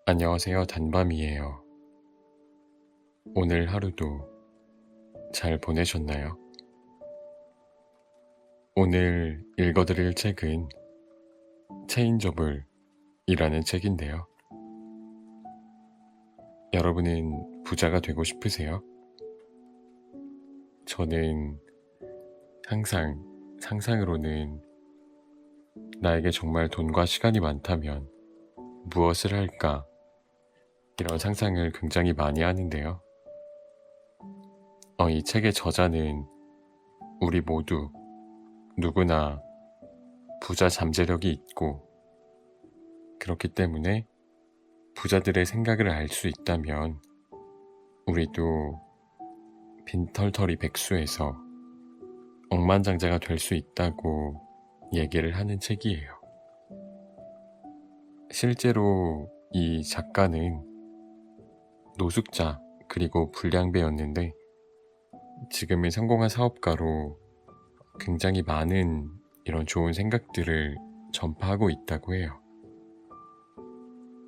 안녕하세요. 단밤이에요. 오늘 하루도 잘 보내셨나요? 오늘 읽어드릴 책은 체인저블이라는 책인데요. 여러분은 부자가 되고 싶으세요? 저는 항상 상상으로는 나에게 정말 돈과 시간이 많다면 무엇을 할까? 이런 상상을 굉장히 많이 하는데요. 이 책의 저자는 우리 모두 누구나 부자 잠재력이 있고, 그렇기 때문에 부자들의 생각을 알 수 있다면 우리도 빈털터리 백수에서 억만장자가 될 수 있다고 얘기를 하는 책이에요. 실제로 이 작가는 노숙자 그리고 불량배였는데 지금은 성공한 사업가로 굉장히 많은 이런 좋은 생각들을 전파하고 있다고 해요.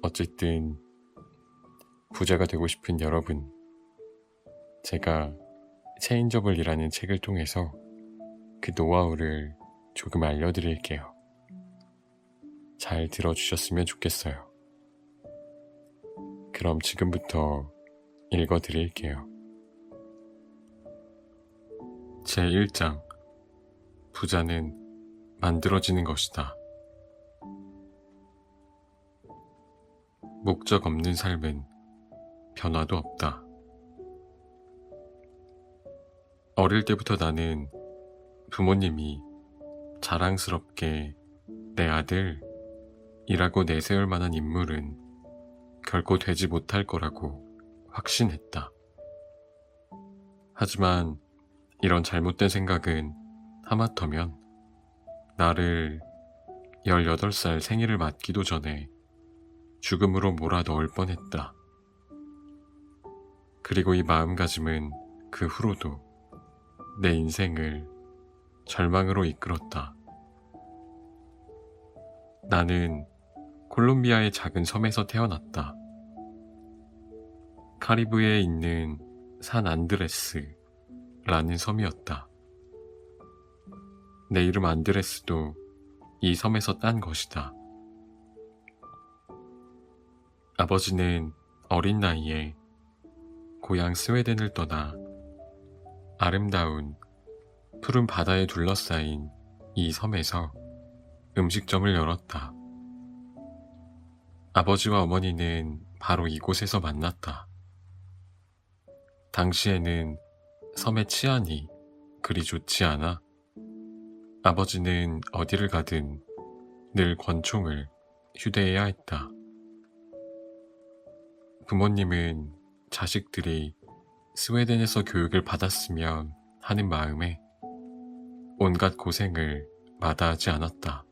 어쨌든 부자가 되고 싶은 여러분, 제가 체인저블이라는 책을 통해서 그 노하우를 조금 알려드릴게요. 잘 들어주셨으면 좋겠어요. 그럼 지금부터 읽어드릴게요. 제1장, 부자는 만들어지는 것이다. 목적 없는 삶은 변화도 없다. 어릴 때부터 나는 부모님이 자랑스럽게 내 아들이라고 내세울 만한 인물은 결코 되지 못할 거라고 확신했다. 하지만 이런 잘못된 생각은 하마터면 나를 18살 생일을 맞기도 전에 죽음으로 몰아넣을 뻔했다. 그리고 이 마음가짐은 그 후로도 내 인생을 절망으로 이끌었다. 나는 콜롬비아의 작은 섬에서 태어났다. 카리브해에 있는 산 안드레스라는 섬이었다. 내 이름 안드레스도 이 섬에서 딴 것이다. 아버지는 어린 나이에 고향 스웨덴을 떠나 아름다운 푸른 바다에 둘러싸인 이 섬에서 음식점을 열었다. 아버지와 어머니는 바로 이곳에서 만났다. 당시에는 섬의 치안이 그리 좋지 않아 아버지는 어디를 가든 늘 권총을 휴대해야 했다. 부모님은 자식들이 스웨덴에서 교육을 받았으면 하는 마음에 온갖 고생을 마다하지 않았다.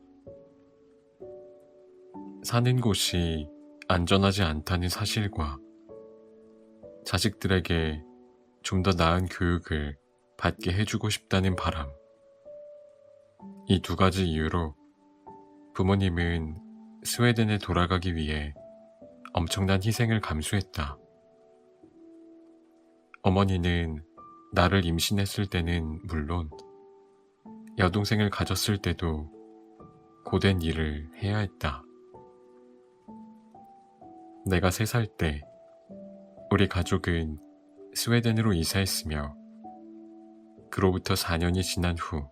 사는 곳이 안전하지 않다는 사실과 자식들에게 좀 더 나은 교육을 받게 해주고 싶다는 바람, 이 두 가지 이유로 부모님은 스웨덴에 돌아가기 위해 엄청난 희생을 감수했다. 어머니는 나를 임신했을 때는 물론 여동생을 가졌을 때도 고된 일을 해야 했다. 내가 3살 때 우리 가족은 스웨덴으로 이사했으며 그로부터 4년이 지난 후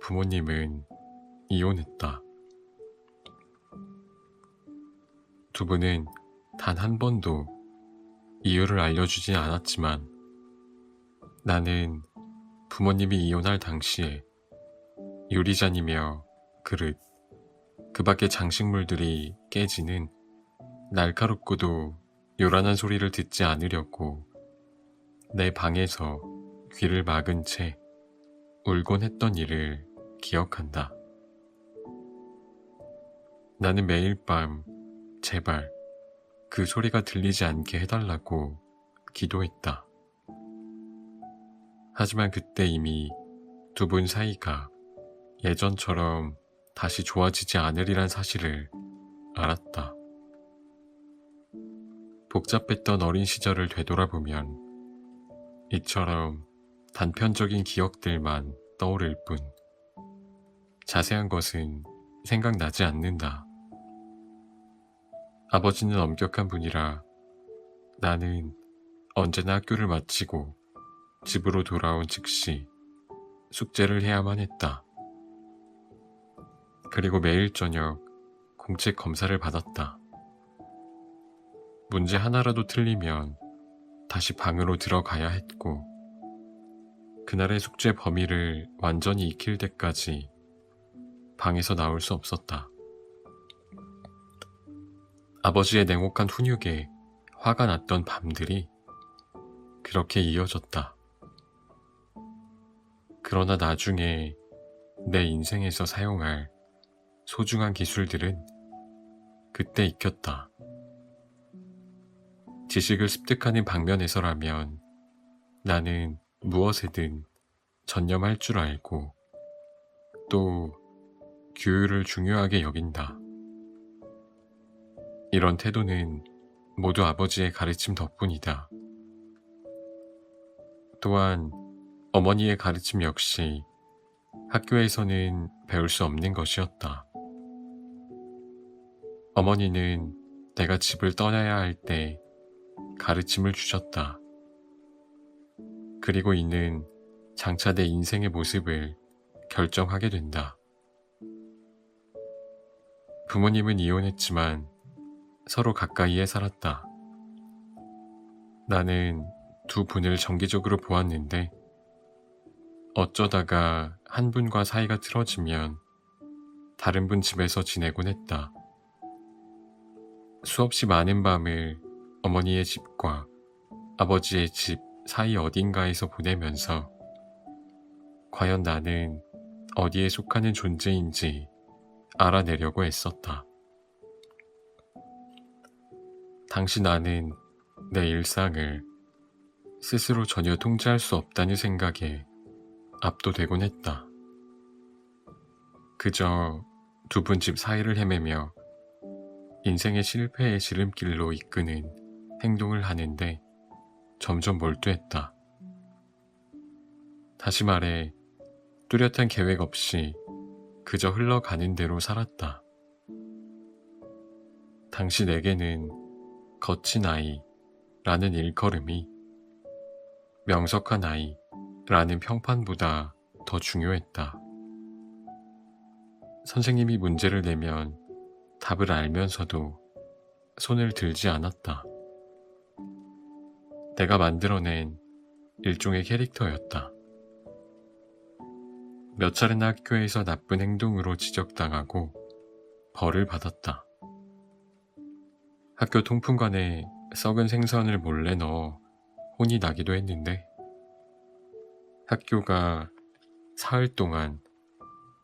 부모님은 이혼했다. 두 분은 단 한 번도 이유를 알려주지 않았지만 나는 부모님이 이혼할 당시에 유리잔이며 그릇, 그 밖의 장식물들이 깨지는 날카롭고도 요란한 소리를 듣지 않으려고 내 방에서 귀를 막은 채 울곤 했던 일을 기억한다. 나는 매일 밤 제발 그 소리가 들리지 않게 해달라고 기도했다. 하지만 그때 이미 두 분 사이가 예전처럼 다시 좋아지지 않으리란 사실을 알았다. 복잡했던 어린 시절을 되돌아보면 이처럼 단편적인 기억들만 떠오를 뿐 자세한 것은 생각나지 않는다. 아버지는 엄격한 분이라 나는 언제나 학교를 마치고 집으로 돌아온 즉시 숙제를 해야만 했다. 그리고 매일 저녁 공책 검사를 받았다. 문제 하나라도 틀리면 다시 방으로 들어가야 했고 그날의 숙제 범위를 완전히 익힐 때까지 방에서 나올 수 없었다. 아버지의 냉혹한 훈육에 화가 났던 밤들이 그렇게 이어졌다. 그러나 나중에 내 인생에서 사용할 소중한 기술들은 그때 익혔다. 지식을 습득하는 방면에서라면 나는 무엇에든 전념할 줄 알고 또 규율을 중요하게 여긴다. 이런 태도는 모두 아버지의 가르침 덕분이다. 또한 어머니의 가르침 역시 학교에서는 배울 수 없는 것이었다. 어머니는 내가 집을 떠나야 할 때 가르침을 주셨다. 그리고 이는 장차 내 인생의 모습을 결정하게 된다. 부모님은 이혼했지만 서로 가까이에 살았다. 나는 두 분을 정기적으로 보았는데 어쩌다가 한 분과 사이가 틀어지면 다른 분 집에서 지내곤 했다. 수없이 많은 밤을 어머니의 집과 아버지의 집 사이 어딘가에서 보내면서 과연 나는 어디에 속하는 존재인지 알아내려고 애썼다. 당시 나는 내 일상을 스스로 전혀 통제할 수 없다는 생각에 압도되곤 했다. 그저 두 분 집 사이를 헤매며 인생의 실패의 지름길로 이끄는 행동을 하는데 점점 몰두했다. 다시 말해 뚜렷한 계획 없이 그저 흘러가는 대로 살았다. 당시 내게는 거친 아이라는 일컬음이 명석한 아이라는 평판보다 더 중요했다. 선생님이 문제를 내면 답을 알면서도 손을 들지 않았다. 내가 만들어낸 일종의 캐릭터였다. 몇 차례나 학교에서 나쁜 행동으로 지적당하고 벌을 받았다. 학교 통풍관에 썩은 생선을 몰래 넣어 혼이 나기도 했는데 학교가 사흘 동안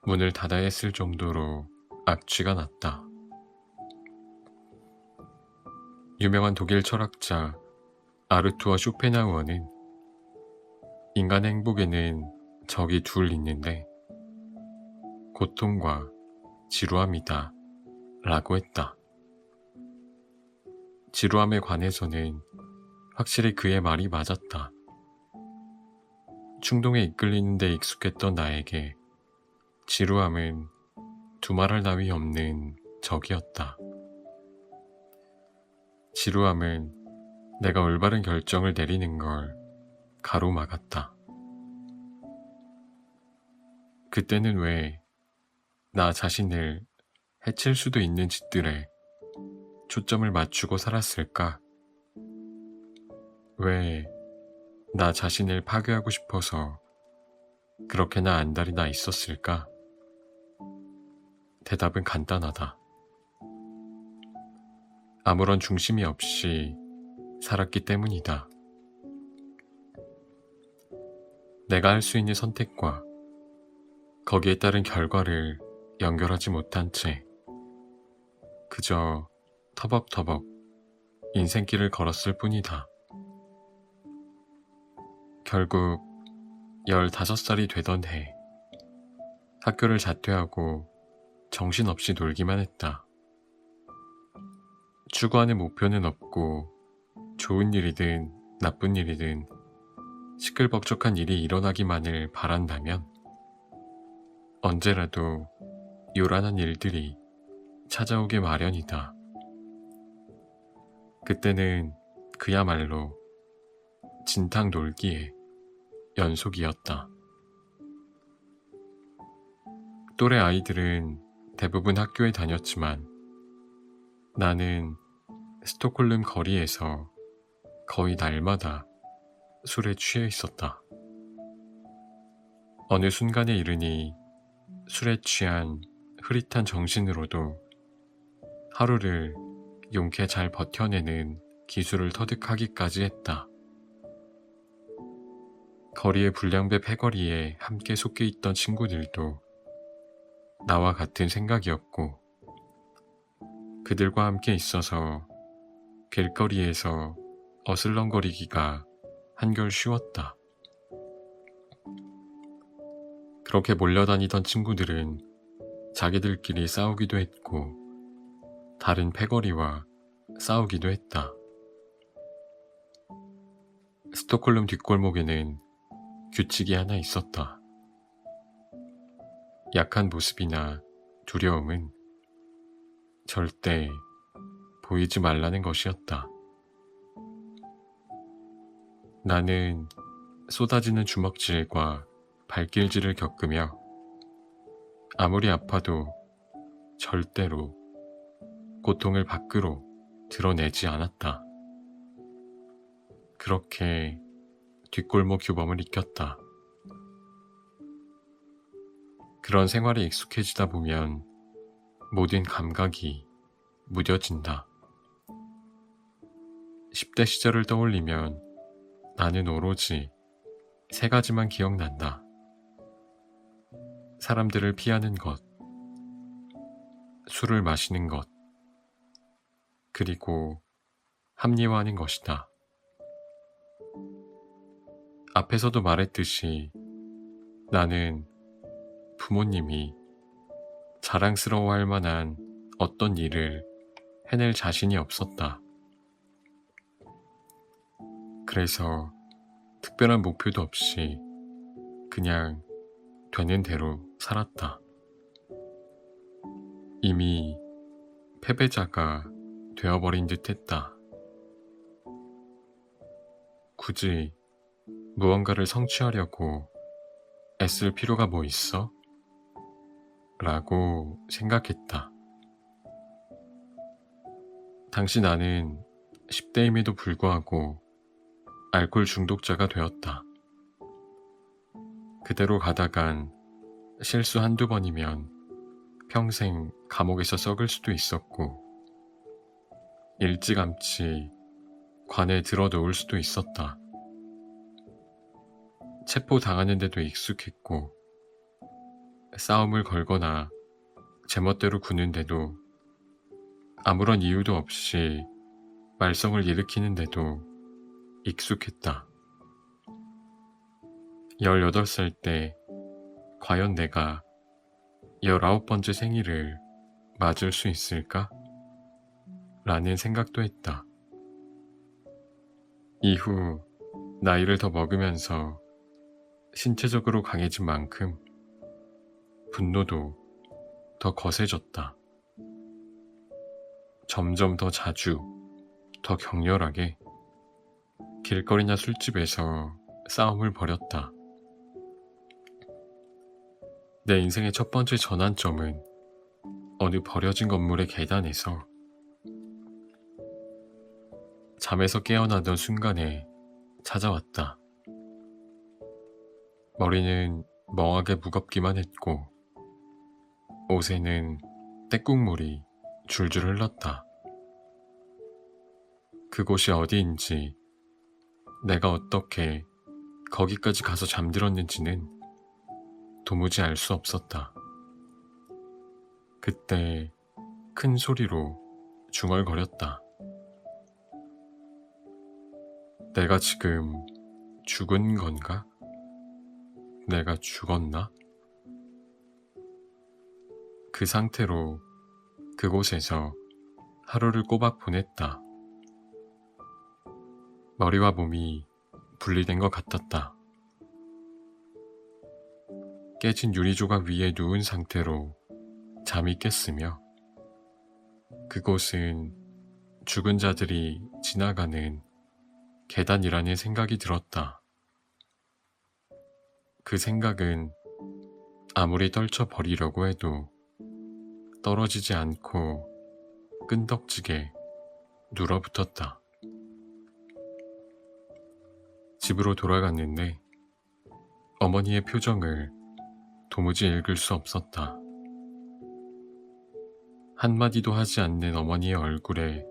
문을 닫아야 했을 정도로 악취가 났다. 유명한 독일 철학자 아르투어 쇼펜하우어는 인간의 행복에는 적이 둘 있는데 고통과 지루함이다 라고 했다. 지루함에 관해서는 확실히 그의 말이 맞았다. 충동에 이끌리는 데 익숙했던 나에게 지루함은 두말할 나위 없는 적이었다. 지루함은 내가 올바른 결정을 내리는 걸 가로막았다. 그때는 왜 나 자신을 해칠 수도 있는 짓들에 초점을 맞추고 살았을까? 왜 나 자신을 파괴하고 싶어서 그렇게나 안달이 나 있었을까? 대답은 간단하다. 아무런 중심이 없이 살았기 때문이다. 내가 할 수 있는 선택과 거기에 따른 결과를 연결하지 못한 채 그저 터벅터벅 인생길을 걸었을 뿐이다. 결국 15살이 되던 해 학교를 자퇴하고 정신없이 놀기만 했다. 추구하는 목표는 없고 좋은 일이든 나쁜 일이든 시끌벅적한 일이 일어나기만을 바란다면 언제라도 요란한 일들이 찾아오게 마련이다. 그때는 그야말로 진탕 놀기의 연속이었다. 또래 아이들은 대부분 학교에 다녔지만 나는 스톡홀름 거리에서 거의 날마다 술에 취해 있었다. 어느 순간에 이르니 술에 취한 흐릿한 정신으로도 하루를 용케 잘 버텨내는 기술을 터득하기까지 했다. 거리의 불량배 패거리에 함께 속해 있던 친구들도 나와 같은 생각이었고 그들과 함께 있어서 길거리에서 어슬렁거리기가 한결 쉬웠다. 그렇게 몰려다니던 친구들은 자기들끼리 싸우기도 했고 다른 패거리와 싸우기도 했다. 스톡홀름 뒷골목에는 규칙이 하나 있었다. 약한 모습이나 두려움은 절대 보이지 말라는 것이었다. 나는 쏟아지는 주먹질과 발길질을 겪으며 아무리 아파도 절대로 고통을 밖으로 드러내지 않았다. 그렇게 뒷골목 규범을 익혔다. 그런 생활에 익숙해지다 보면 모든 감각이 무뎌진다. 10대 시절을 떠올리면 나는 오로지 3가지만 기억난다. 사람들을 피하는 것, 술을 마시는 것, 그리고 합리화하는 것이다. 앞에서도 말했듯이 나는 부모님이 자랑스러워할 만한 어떤 일을 해낼 자신이 없었다. 그래서 특별한 목표도 없이 그냥 되는 대로 살았다. 이미 패배자가 되어버린 듯 했다. 굳이 무언가를 성취하려고 애쓸 필요가 뭐 있어? 라고 생각했다. 당시 나는 10대임에도 불구하고 알코올 중독자가 되었다. 그대로 가다간 실수 한두 번이면 평생 감옥에서 썩을 수도 있었고 일찌감치 관에 들어놓을 수도 있었다. 체포당하는데도 익숙했고 싸움을 걸거나 제멋대로 구는데도 아무런 이유도 없이 말썽을 일으키는데도 익숙했다. 18살 때 과연 내가 19번째 생일을 맞을 수 있을까? 라는 생각도 했다. 이후 나이를 더 먹으면서 신체적으로 강해진 만큼 분노도 더 거세졌다. 점점 더 자주, 더 격렬하게 길거리나 술집에서 싸움을 벌였다. 내 인생의 첫 번째 전환점은 어느 버려진 건물의 계단에서 잠에서 깨어나던 순간에 찾아왔다. 머리는 멍하게 무겁기만 했고 옷에는 때국물이 줄줄 흘렀다. 그곳이 어디인지 내가 어떻게 거기까지 가서 잠들었는지는 도무지 알 수 없었다. 그때 큰 소리로 중얼거렸다. 내가 지금 죽은 건가? 내가 죽었나? 그 상태로 그곳에서 하루를 꼬박 보냈다. 머리와 몸이 분리된 것 같았다. 깨진 유리 조각 위에 누운 상태로 잠이 깼으며 그곳은 죽은 자들이 지나가는 계단이라는 생각이 들었다. 그 생각은 아무리 떨쳐버리려고 해도 떨어지지 않고 끈덕지게 눌어붙었다. 집으로 돌아갔는데 어머니의 표정을 도무지 읽을 수 없었다. 한마디도 하지 않는 어머니의 얼굴에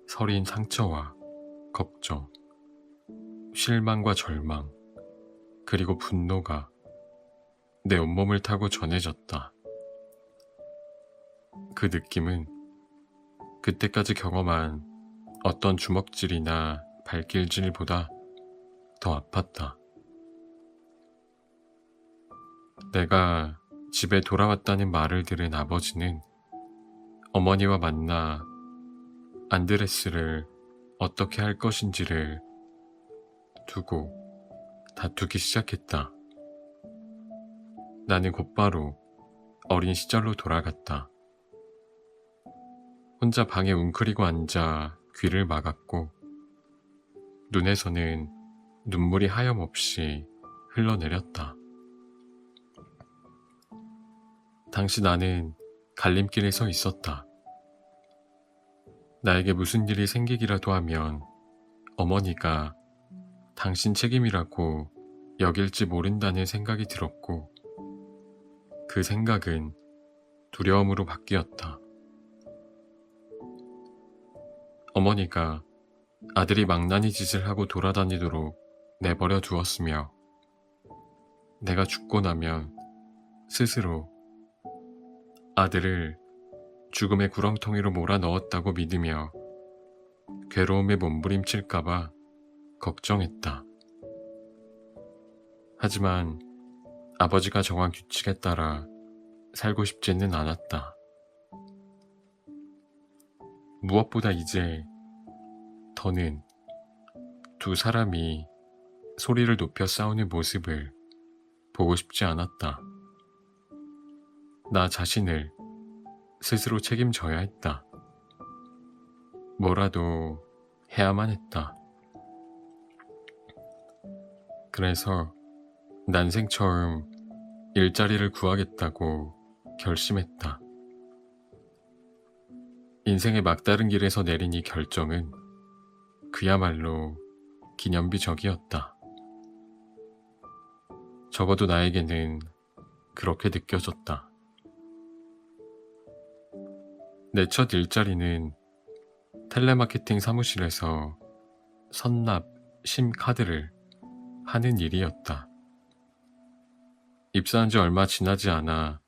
서린 상처와 걱정, 실망과 절망, 그리고 분노가 내 온몸을 타고 전해졌다. 그 느낌은 그때까지 경험한 어떤 주먹질이나 발길질보다 더 아팠다. 내가 집에 돌아왔다는 말을 들은 아버지는 어머니와 만나 안드레스를 어떻게 할 것인지를 두고 다투기 시작했다. 나는 곧바로 어린 시절로 돌아갔다. 혼자 방에 웅크리고 앉아 귀를 막았고 눈에서는 눈물이 하염없이 흘러내렸다. 당시 나는 갈림길에 서 있었다. 나에게 무슨 일이 생기기라도 하면 어머니가 당신 책임이라고 여길지 모른다는 생각이 들었고 그 생각은 두려움으로 바뀌었다. 어머니가 아들이 망나니 짓을 하고 돌아다니도록 내버려 두었으며 내가 죽고 나면 스스로 아들을 죽음의 구렁텅이로 몰아넣었다고 믿으며 괴로움에 몸부림칠까봐 걱정했다. 하지만 아버지가 정한 규칙에 따라 살고 싶지는 않았다. 무엇보다 이제 더는 두 사람이 소리를 높여 싸우는 모습을 보고 싶지 않았다. 나 자신을 스스로 책임져야 했다. 뭐라도 해야만 했다. 그래서 난생 처음 일자리를 구하겠다고 결심했다. 인생의 막다른 길에서 내린 이 결정은 그야말로 기념비적이었다. 적어도 나에게는 그렇게 느껴졌다. 내 첫 일자리는 텔레마케팅 사무실에서 선납, 심카드를 하는 일이었다. 입사한 지 얼마 지나지 않아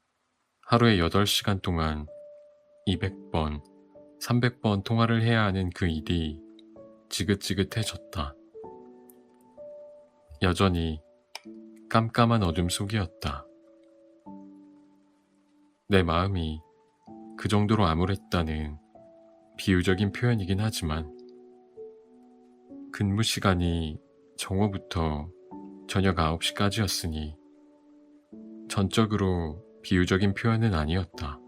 하루에 8시간 동안 200번, 300번 통화를 해야 하는 그 일이 지긋지긋해졌다. 여전히 깜깜한 어둠 속이었다. 내 마음이 그 정도로 암울했다는 비유적인 표현이긴 하지만 근무 시간이 정오부터 저녁 9시까지였으니 전적으로 비유적인 표현은 아니었다.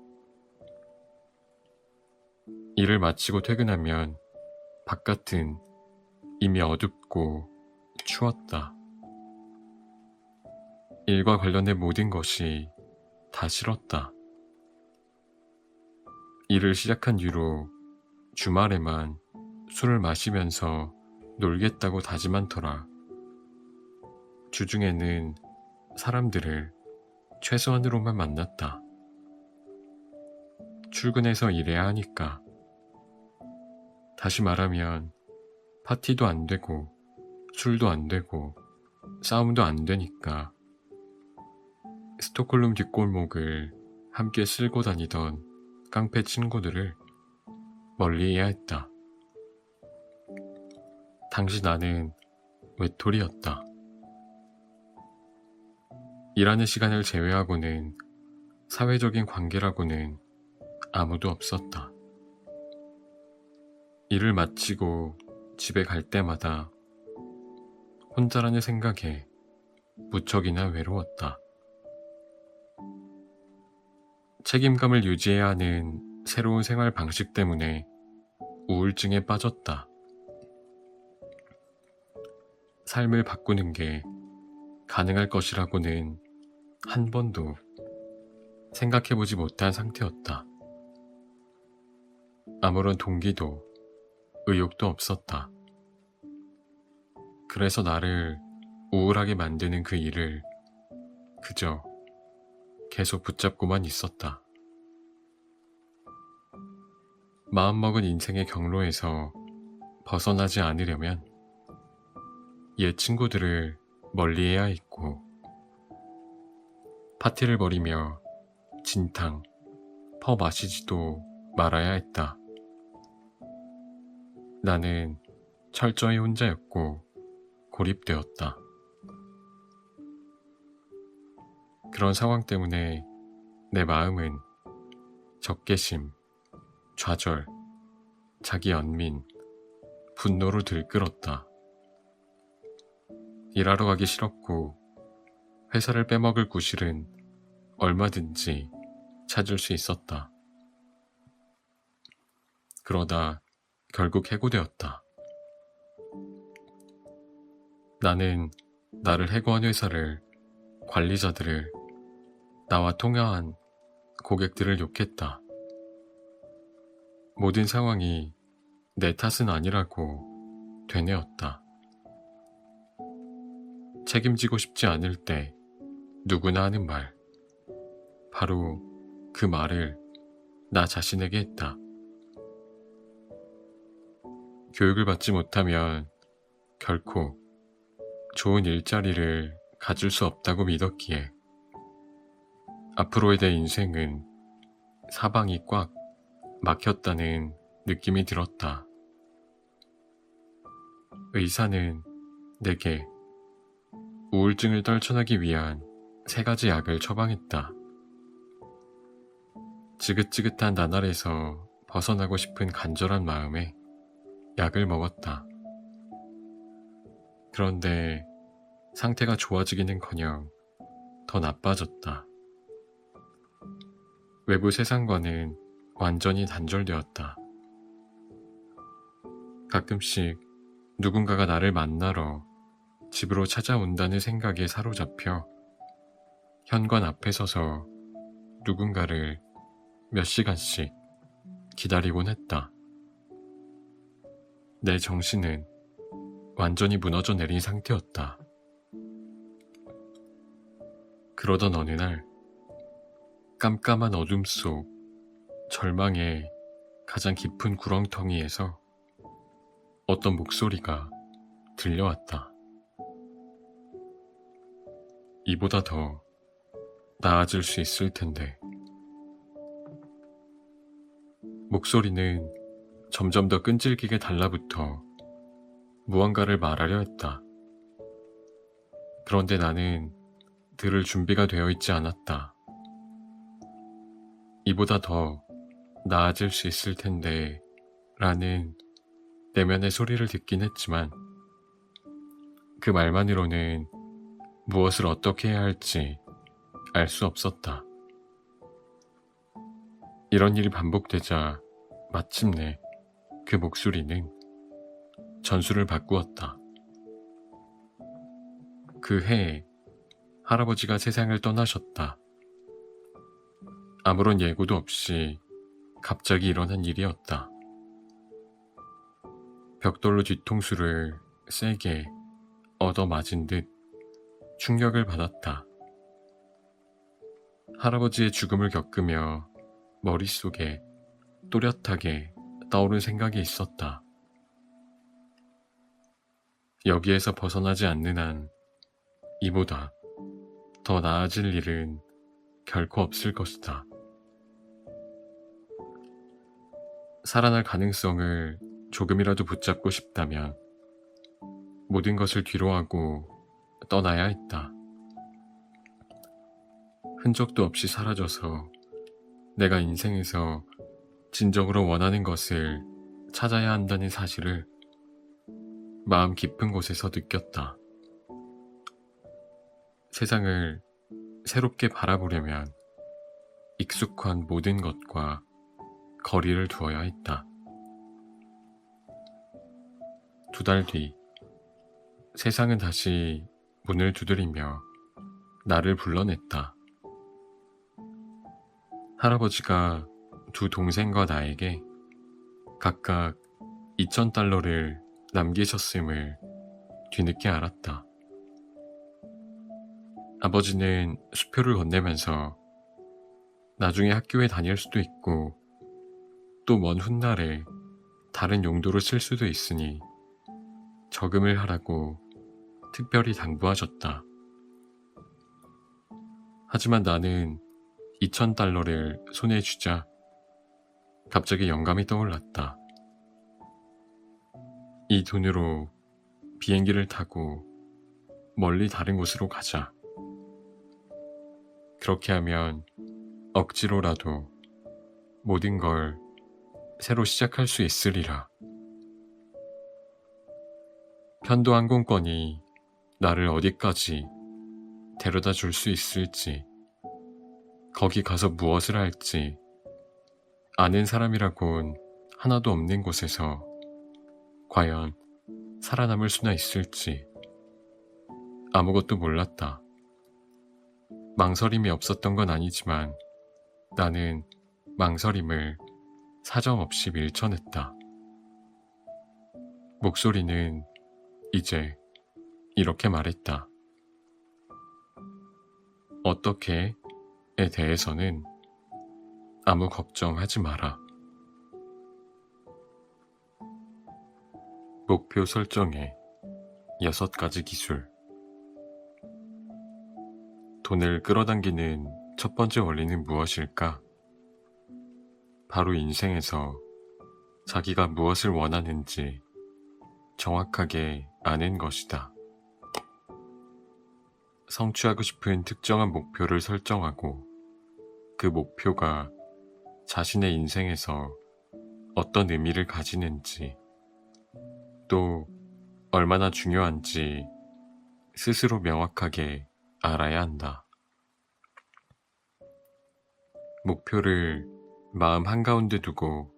일을 마치고 퇴근하면 바깥은 이미 어둡고 추웠다. 일과 관련된 모든 것이 다 싫었다. 일을 시작한 뒤로 주말에만 술을 마시면서 놀겠다고 다짐한 터라 주중에는 사람들을 최소한으로만 만났다. 출근해서 일해야 하니까. 다시 말하면 파티도 안 되고 술도 안 되고 싸움도 안 되니까 스톡홀름 뒷골목을 함께 쓸고 다니던 깡패 친구들을 멀리해야 했다. 당시 나는 외톨이였다. 일하는 시간을 제외하고는 사회적인 관계라고는 아무도 없었다. 일을 마치고 집에 갈 때마다 혼자라는 생각에 무척이나 외로웠다. 책임감을 유지해야 하는 새로운 생활 방식 때문에 우울증에 빠졌다. 삶을 바꾸는 게 가능할 것이라고는 한 번도 생각해보지 못한 상태였다. 아무런 동기도 의욕도 없었다. 그래서 나를 우울하게 만드는 그 일을 그저 계속 붙잡고만 있었다. 마음먹은 인생의 경로에서 벗어나지 않으려면 옛 친구들을 멀리해야 했고, 파티를 벌이며 진탕, 퍼 마시지도 말아야 했다. 나는 철저히 혼자였고 고립되었다. 그런 상황 때문에 내 마음은 적개심, 좌절, 자기 연민, 분노로 들끓었다. 일하러 가기 싫었고 회사를 빼먹을 구실은 얼마든지 찾을 수 있었다. 그러다 결국 해고되었다. 나는 나를 해고한 회사를, 관리자들을, 나와 통화한 고객들을 욕했다. 모든 상황이 내 탓은 아니라고 되뇌었다. 책임지고 싶지 않을 때 누구나 하는 말, 바로 그 말을 나 자신에게 했다. 교육을 받지 못하면 결코 좋은 일자리를 가질 수 없다고 믿었기에 앞으로의 내 인생은 사방이 꽉 막혔다는 느낌이 들었다. 의사는 내게 우울증을 떨쳐나기 위한 3가지 약을 처방했다. 지긋지긋한 나날에서 벗어나고 싶은 간절한 마음에 약을 먹었다. 그런데 상태가 좋아지기는커녕 더 나빠졌다. 외부 세상과는 완전히 단절되었다. 가끔씩 누군가가 나를 만나러 집으로 찾아온다는 생각에 사로잡혀 현관 앞에 서서 누군가를 몇 시간씩 기다리곤 했다. 내 정신은 완전히 무너져 내린 상태였다. 그러던 어느 날 깜깜한 어둠 속 절망의 가장 깊은 구렁텅이에서 어떤 목소리가 들려왔다. 이보다 더 나아질 수 있을 텐데. 목소리는 점점 더 끈질기게 달라붙어 무언가를 말하려 했다. 그런데 나는 들을 준비가 되어 있지 않았다. 이보다 더 나아질 수 있을 텐데 라는 내면의 소리를 듣긴 했지만 그 말만으로는 무엇을 어떻게 해야 할지 알 수 없었다. 이런 일이 반복되자 마침내 그 목소리는 전술을 바꾸었다. 그 해에 할아버지가 세상을 떠나셨다. 아무런 예고도 없이 갑자기 일어난 일이었다. 벽돌로 뒤통수를 세게 얻어맞은 듯 충격을 받았다. 할아버지의 죽음을 겪으며 머릿속에 또렷하게 떠오른 생각이 있었다. 여기에서 벗어나지 않는 한 이보다 더 나아질 일은 결코 없을 것이다. 살아날 가능성을 조금이라도 붙잡고 싶다면 모든 것을 뒤로하고 떠나야 했다. 흔적도 없이 사라져서 내가 인생에서 진정으로 원하는 것을 찾아야 한다는 사실을 마음 깊은 곳에서 느꼈다. 세상을 새롭게 바라보려면 익숙한 모든 것과 거리를 두어야 했다. 2달 뒤, 세상은 다시 문을 두드리며 나를 불러냈다. 할아버지가 두 동생과 나에게 각각 $2,000를 남기셨음을 뒤늦게 알았다. 아버지는 수표를 건네면서 나중에 학교에 다닐 수도 있고 또 먼 훗날에 다른 용도로 쓸 수도 있으니 저금을 하라고 특별히 당부하셨다. 하지만 나는 $2,000를 손에 쥐자 갑자기 영감이 떠올랐다. 이 돈으로 비행기를 타고 멀리 다른 곳으로 가자. 그렇게 하면 억지로라도 모든 걸 새로 시작할 수 있으리라. 편도 항공권이 나를 어디까지 데려다 줄 수 있을지, 거기 가서 무엇을 할지, 아는 사람이라곤 하나도 없는 곳에서 과연 살아남을 수나 있을지 아무것도 몰랐다. 망설임이 없었던 건 아니지만 나는 망설임을 사정없이 밀쳐냈다. 목소리는 이제 이렇게 말했다. 어떻게?에 대해서는 아무 걱정하지 마라. 목표 설정의 6가지 기술. 돈을 끌어당기는 첫 번째 원리는 무엇일까? 바로 인생에서 자기가 무엇을 원하는지 정확하게 아는 것이다. 성취하고 싶은 특정한 목표를 설정하고 그 목표가 자신의 인생에서 어떤 의미를 가지는지 또 얼마나 중요한지 스스로 명확하게 알아야 한다. 목표를 마음 한가운데 두고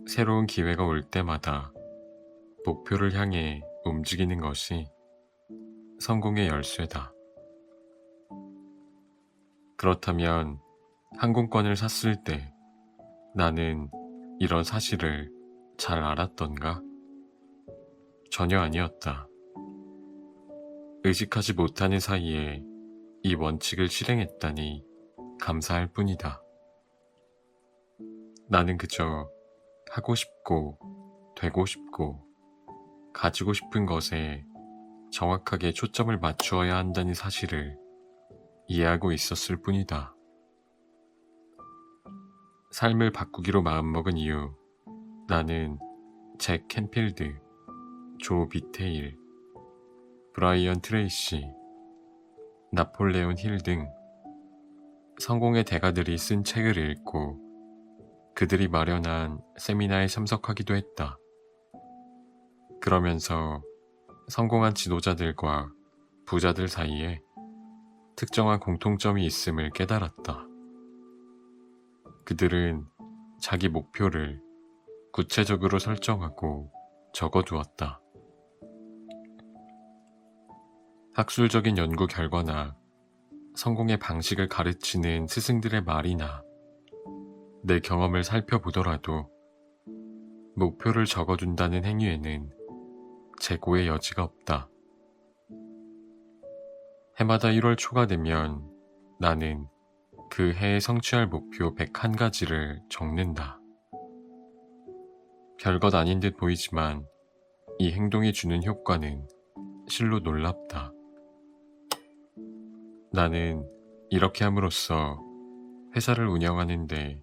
새로운 기회가 올 때마다 목표를 향해 움직이는 것이 성공의 열쇠다. 그렇다면 항공권을 샀을 때 나는 이런 사실을 잘 알았던가? 전혀 아니었다. 의식하지 못하는 사이에 이 원칙을 실행했다니 감사할 뿐이다. 나는 그저 하고 싶고 되고 싶고 가지고 싶은 것에 정확하게 초점을 맞추어야 한다는 사실을 이해하고 있었을 뿐이다. 삶을 바꾸기로 마음먹은 이후 나는 잭 캔필드, 조 비테일, 브라이언 트레이시, 나폴레온 힐 등 성공의 대가들이 쓴 책을 읽고 그들이 마련한 세미나에 참석하기도 했다. 그러면서 성공한 지도자들과 부자들 사이에 특정한 공통점이 있음을 깨달았다. 그들은 자기 목표를 구체적으로 설정하고 적어두었다. 학술적인 연구 결과나 성공의 방식을 가르치는 스승들의 말이나 내 경험을 살펴보더라도 목표를 적어둔다는 행위에는 재고의 여지가 없다. 해마다 1월 초가 되면 나는 그 해에 성취할 목표 101가지를 적는다. 별것 아닌 듯 보이지만 이 행동이 주는 효과는 실로 놀랍다. 나는 이렇게 함으로써 회사를 운영하는 데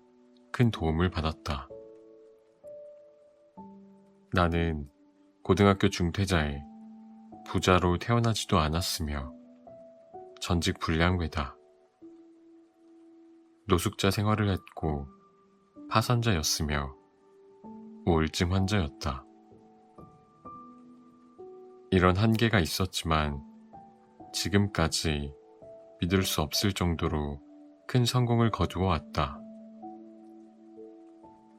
큰 도움을 받았다. 나는 고등학교 중퇴자에 부자로 태어나지도 않았으며 전직 불량배다. 노숙자 생활을 했고 파산자였으며 우울증 환자였다. 이런 한계가 있었지만 지금까지 믿을 수 없을 정도로 큰 성공을 거두어 왔다.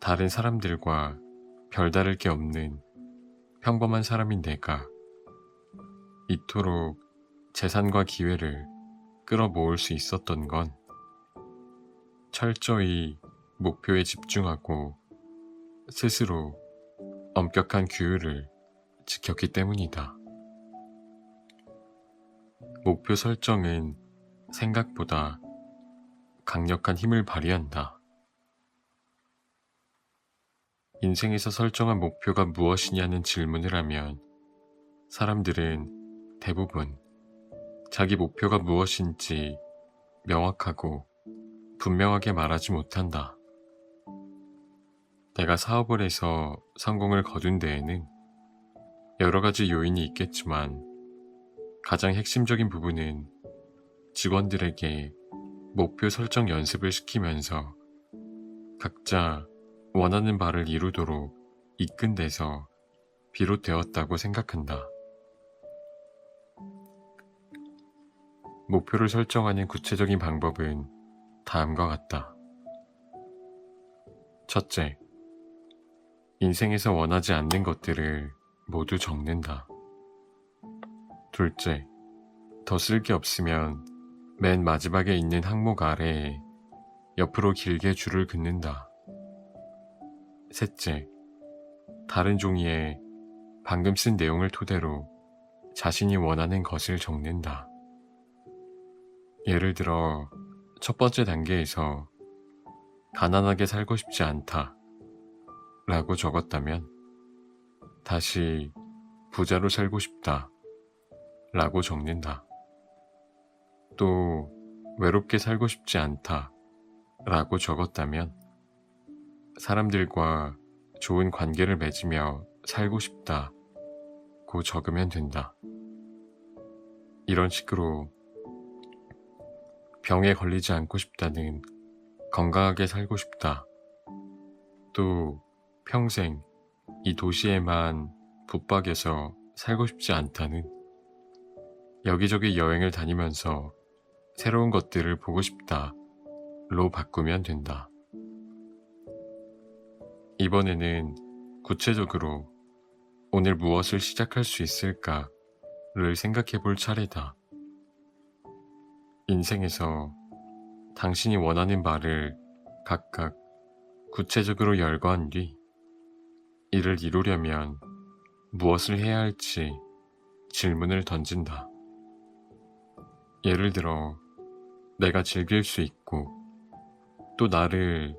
다른 사람들과 별다를 게 없는 평범한 사람인 내가 이토록 재산과 기회를 끌어모을 수 있었던 건 철저히 목표에 집중하고 스스로 엄격한 규율을 지켰기 때문이다. 목표 설정은 생각보다 강력한 힘을 발휘한다. 인생에서 설정한 목표가 무엇이냐는 질문을 하면 사람들은 대부분 자기 목표가 무엇인지 명확하고 분명하게 말하지 못한다. 내가 사업을 해서 성공을 거둔 데에는 여러 가지 요인이 있겠지만 가장 핵심적인 부분은 직원들에게 목표 설정 연습을 시키면서 각자 원하는 바를 이루도록 이끈 데서 비롯되었다고 생각한다. 목표를 설정하는 구체적인 방법은 다음과 같다. 첫째, 인생에서 원하지 않는 것들을 모두 적는다. 둘째, 더 쓸 게 없으면 맨 마지막에 있는 항목 아래에 옆으로 길게 줄을 긋는다. 셋째, 다른 종이에 방금 쓴 내용을 토대로 자신이 원하는 것을 적는다. 예를 들어 첫 번째 단계에서 가난하게 살고 싶지 않다 라고 적었다면 다시 부자로 살고 싶다 라고 적는다. 또 외롭게 살고 싶지 않다 라고 적었다면 사람들과 좋은 관계를 맺으며 살고 싶다고 적으면 된다. 이런 식으로 병에 걸리지 않고 싶다는 건강하게 살고 싶다. 또 평생 이 도시에만 붙박여서 살고 싶지 않다는 여기저기 여행을 다니면서 새로운 것들을 보고 싶다로 바꾸면 된다. 이번에는 구체적으로 오늘 무엇을 시작할 수 있을까를 생각해 볼 차례다. 인생에서 당신이 원하는 바를 각각 구체적으로 열거한 뒤 이를 이루려면 무엇을 해야 할지 질문을 던진다. 예를 들어 내가 즐길 수 있고 또 나를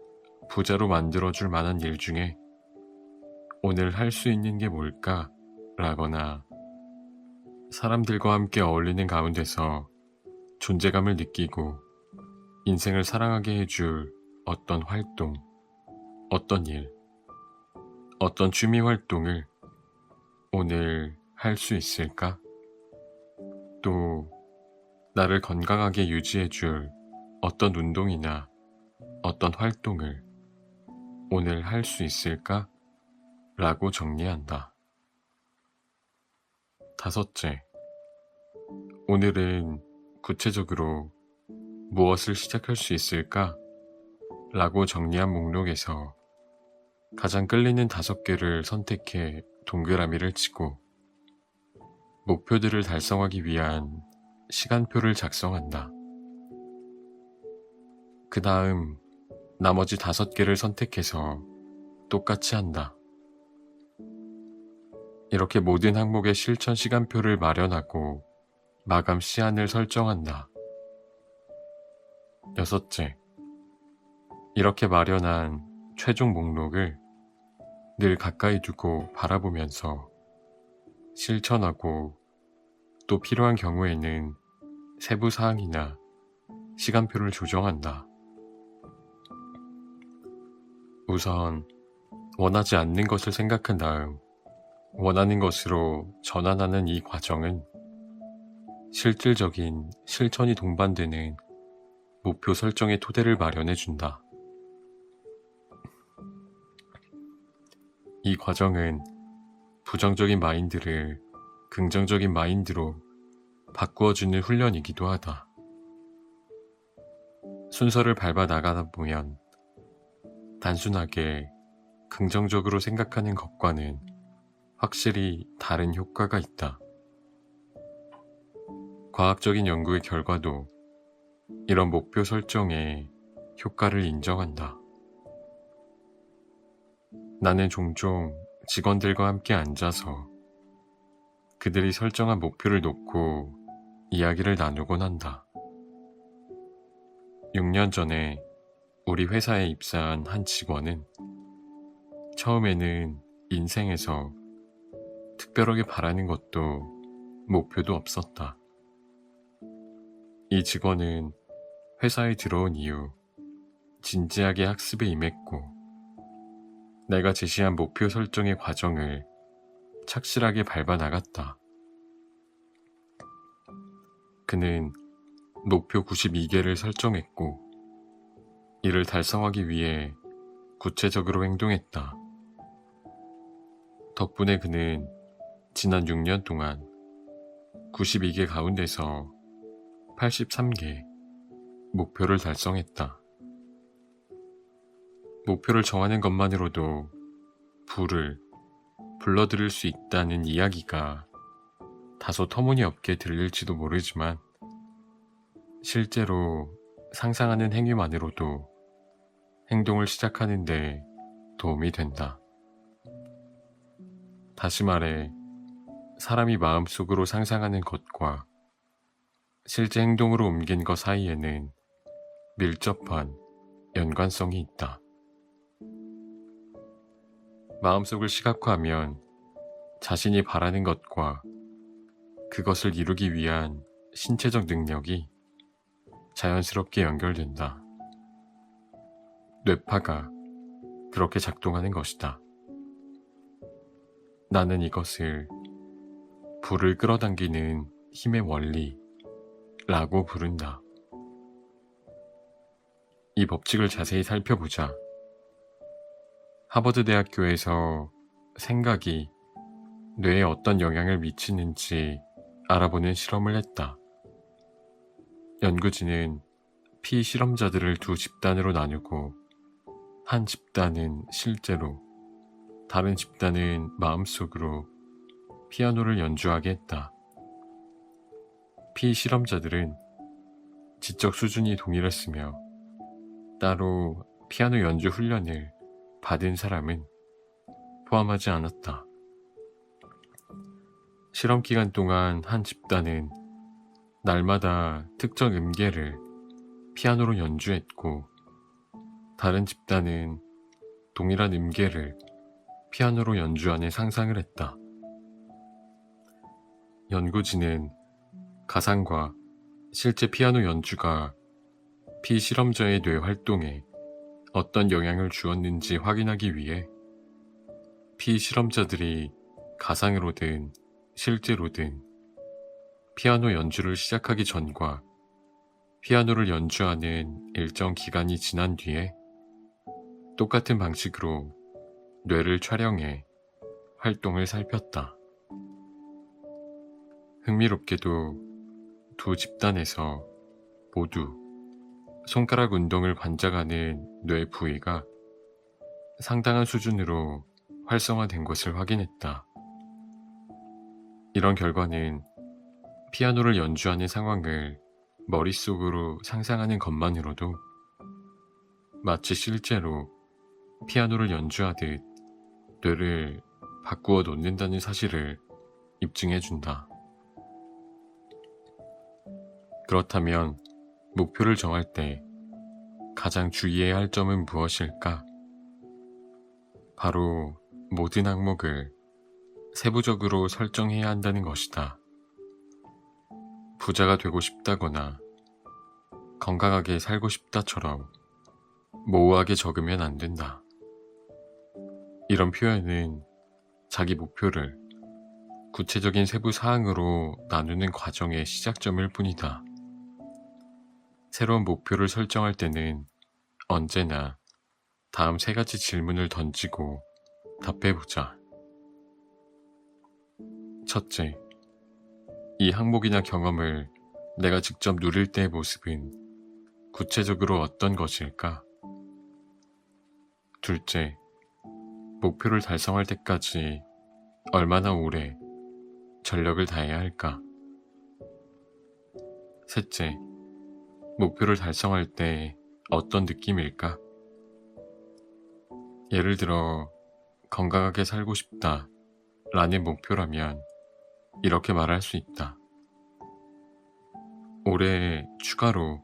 부자로 만들어줄 만한 일 중에 오늘 할 수 있는 게 뭘까? 라거나 사람들과 함께 어울리는 가운데서 존재감을 느끼고 인생을 사랑하게 해줄 어떤 활동, 어떤 일, 어떤 취미 활동을 오늘 할 수 있을까? 또 나를 건강하게 유지해줄 어떤 운동이나 어떤 활동을 오늘 할 수 있을까? 라고 정리한다. 다섯째, 오늘은 구체적으로 무엇을 시작할 수 있을까? 라고 정리한 목록에서 가장 끌리는 5개를 선택해 동그라미를 치고 목표들을 달성하기 위한 시간표를 작성한다. 그 다음 나머지 5개를 선택해서 똑같이 한다. 이렇게 모든 항목의 실천 시간표를 마련하고 마감 시한을 설정한다. 여섯째, 이렇게 마련한 최종 목록을 늘 가까이 두고 바라보면서 실천하고 또 필요한 경우에는 세부 사항이나 시간표를 조정한다. 우선 원하지 않는 것을 생각한 다음 원하는 것으로 전환하는 이 과정은 실질적인 실천이 동반되는 목표 설정의 토대를 마련해준다. 이 과정은 부정적인 마인드를 긍정적인 마인드로 바꾸어주는 훈련이기도 하다. 순서를 밟아 나가다 보면 단순하게 긍정적으로 생각하는 것과는 확실히 다른 효과가 있다. 과학적인 연구의 결과도 이런 목표 설정에 효과를 인정한다. 나는 종종 직원들과 함께 앉아서 그들이 설정한 목표를 놓고 이야기를 나누곤 한다. 6년 전에 우리 회사에 입사한 한 직원은 처음에는 인생에서 특별하게 바라는 것도 목표도 없었다. 이 직원은 회사에 들어온 이후 진지하게 학습에 임했고 내가 제시한 목표 설정의 과정을 착실하게 밟아 나갔다. 그는 목표 92개를 설정했고 이를 달성하기 위해 구체적으로 행동했다. 덕분에 그는 지난 6년 동안 92개 가운데서 83개 목표를 달성했다. 목표를 정하는 것만으로도 부를 불러들일 수 있다는 이야기가 다소 터무니없게 들릴지도 모르지만 실제로 상상하는 행위만으로도 행동을 시작하는 데 도움이 된다. 다시 말해, 사람이 마음속으로 상상하는 것과 실제 행동으로 옮긴 것 사이에는 밀접한 연관성이 있다. 마음속을 시각화하면 자신이 바라는 것과 그것을 이루기 위한 신체적 능력이 자연스럽게 연결된다. 뇌파가 그렇게 작동하는 것이다. 나는 이것을 불을 끌어당기는 힘의 원리라고 부른다. 이 법칙을 자세히 살펴보자. 하버드 대학교에서 생각이 뇌에 어떤 영향을 미치는지 알아보는 실험을 했다. 연구진은 피실험자들을 두 집단으로 나누고 한 집단은 실제로, 다른 집단은 마음속으로 피아노를 연주하게 했다. 피실험자들은 지적 수준이 동일했으며 따로 피아노 연주 훈련을 받은 사람은 포함하지 않았다. 실험 기간 동안 한 집단은 날마다 특정 음계를 피아노로 연주했고 다른 집단은 동일한 음계를 피아노로 연주하는 상상을 했다. 연구진은 가상과 실제 피아노 연주가 피실험자의 뇌 활동에 어떤 영향을 주었는지 확인하기 위해 피실험자들이 가상으로든 실제로든 피아노 연주를 시작하기 전과 피아노를 연주하는 일정 기간이 지난 뒤에 똑같은 방식으로 뇌를 촬영해 활동을 살폈다. 흥미롭게도 두 집단에서 모두 손가락 운동을 관장하는 뇌 부위가 상당한 수준으로 활성화된 것을 확인했다. 이런 결과는 피아노를 연주하는 상황을 머릿속으로 상상하는 것만으로도 마치 실제로 피아노를 연주하듯 뇌를 바꾸어 놓는다는 사실을 입증해준다. 그렇다면 목표를 정할 때 가장 주의해야 할 점은 무엇일까? 바로 모든 항목을 세부적으로 설정해야 한다는 것이다. 부자가 되고 싶다거나 건강하게 살고 싶다처럼 모호하게 적으면 안 된다. 이런 표현은 자기 목표를 구체적인 세부 사항으로 나누는 과정의 시작점일 뿐이다. 새로운 목표를 설정할 때는 언제나 다음 3가지 질문을 던지고 답해보자. 첫째, 이 항목이나 경험을 내가 직접 누릴 때의 모습은 구체적으로 어떤 것일까? 둘째, 목표를 달성할 때까지 얼마나 오래 전력을 다해야 할까? 셋째, 목표를 달성할 때 어떤 느낌일까? 예를 들어, 건강하게 살고 싶다 라는 목표라면 이렇게 말할 수 있다. 올해 추가로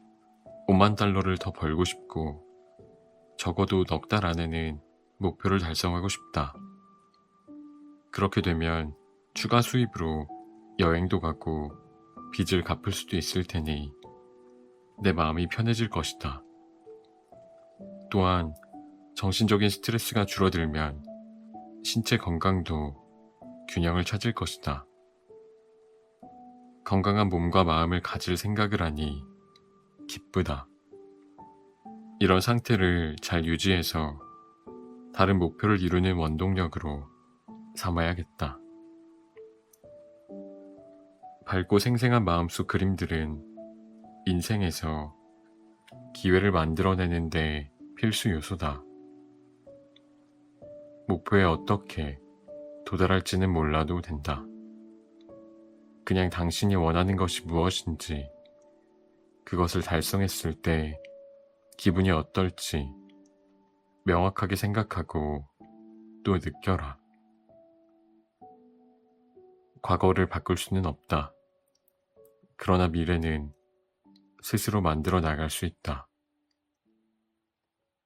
5만 달러를 더 벌고 싶고, 적어도 넉 달 안에는 목표를 달성하고 싶다. 그렇게 되면 추가 수입으로 여행도 가고 빚을 갚을 수도 있을 테니 내 마음이 편해질 것이다. 또한 정신적인 스트레스가 줄어들면 신체 건강도 균형을 찾을 것이다. 건강한 몸과 마음을 가질 생각을 하니 기쁘다. 이런 상태를 잘 유지해서 다른 목표를 이루는 원동력으로 삼아야겠다. 밝고 생생한 마음속 그림들은 인생에서 기회를 만들어내는데 필수 요소다. 목표에 어떻게 도달할지는 몰라도 된다. 그냥 당신이 원하는 것이 무엇인지, 그것을 달성했을 때 기분이 어떨지 명확하게 생각하고 또 느껴라. 과거를 바꿀 수는 없다. 그러나 미래는 스스로 만들어 나갈 수 있다.